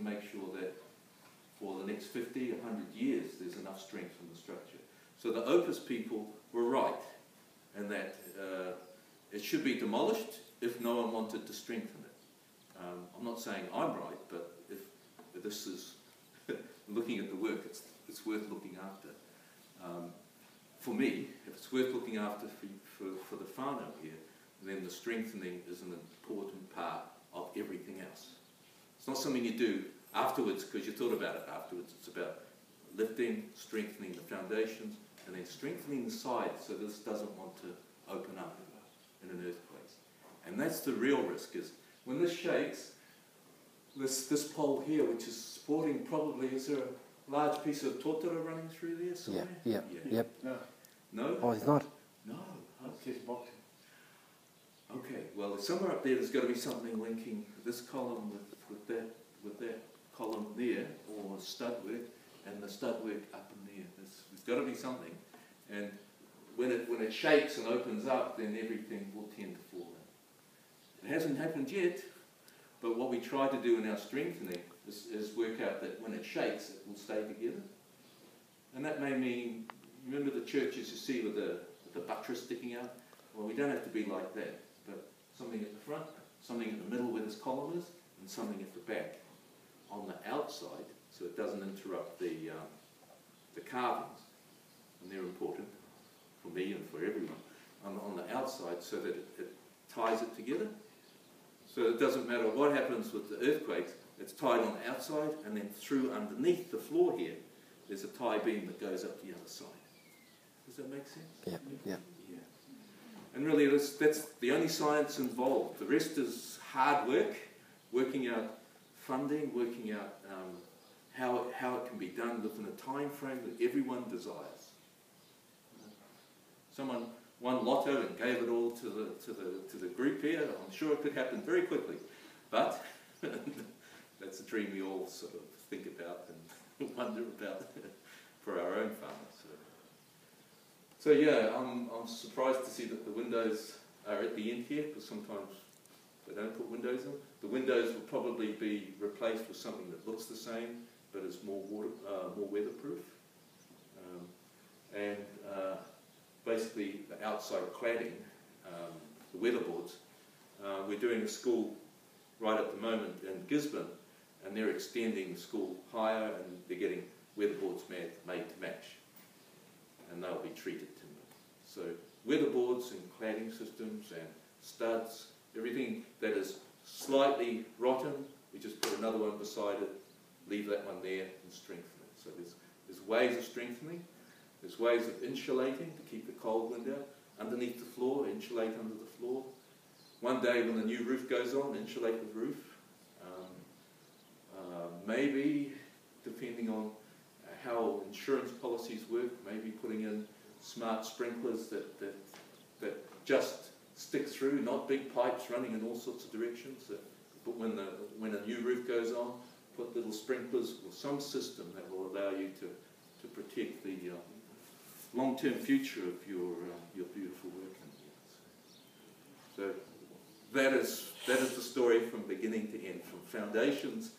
make sure that for the next 50, 100 years, there's enough strength in the structure. So the Opus people were right, and that it should be demolished if no one wanted to strengthen it. I'm not saying I'm right, but if this is looking at the work, it's worth looking after. For me, if it's worth looking after for the whānau here, then the strengthening is an important part of everything else. It's not something you do afterwards because you thought about it afterwards. It's about lifting, strengthening the foundations, and then strengthening the sides so this doesn't want to open up in an earthquake. And that's the real risk, is when this shakes, this pole here, which is supporting probably, is there a large piece of tōtara running through there somewhere? Yeah. Yep. No? No? Oh, it's not? No. It's just boxing. Okay, well, somewhere up there's got to be something linking this column with that column there, or stud work, and the stud work up in there. There's got to be something. And when it shakes and opens up, then everything will tend to fall in. It hasn't happened yet, but what we try to do in our strengthening is work out that when it shakes, it will stay together. And that may mean, remember the churches you see with the buttress sticking out? Well, we don't have to be like that, but something at the front, something in the middle where this column is, and something at the back. On the outside, so it doesn't interrupt the carvings, and they're important for me and for everyone, on the outside, so that it ties it together. So it doesn't matter what happens with the earthquakes, it's tied on the outside, and then through underneath the floor here, there's a tie beam that goes up the other side. Does that make sense? Yeah. Yeah. And really, that's the only science involved. The rest is hard work, working out funding, working out how it can be done within a time frame that everyone desires. Someone won lotto and gave it all to the group here. I'm sure it could happen very quickly, but that's a dream we all sort of think about and wonder about for our own farmers. So yeah, I'm surprised to see that the windows are at the end here, because sometimes they don't put windows in. The windows will probably be replaced with something that looks the same, but is more weatherproof. Basically the outside cladding, the weatherboards. We're doing a school right at the moment in Gisborne, and they're extending the school higher, and they're getting weatherboards made to match, and they'll be treated timber. So weatherboards and cladding systems and studs, everything that is slightly rotten, we just put another one beside it, leave that one there, and strengthen it. So there's ways of strengthening. There's ways of insulating to keep the cold wind out. Underneath the floor, insulate under the floor. One day when the new roof goes on, insulate the roof. Maybe, depending on how insurance policies work, maybe putting in smart sprinklers that just stick through, not big pipes running in all sorts of directions. But when a new roof goes on, put little sprinklers or some system that will allow you to protect the long-term future of your beautiful work. So that is the story from beginning to end, from foundations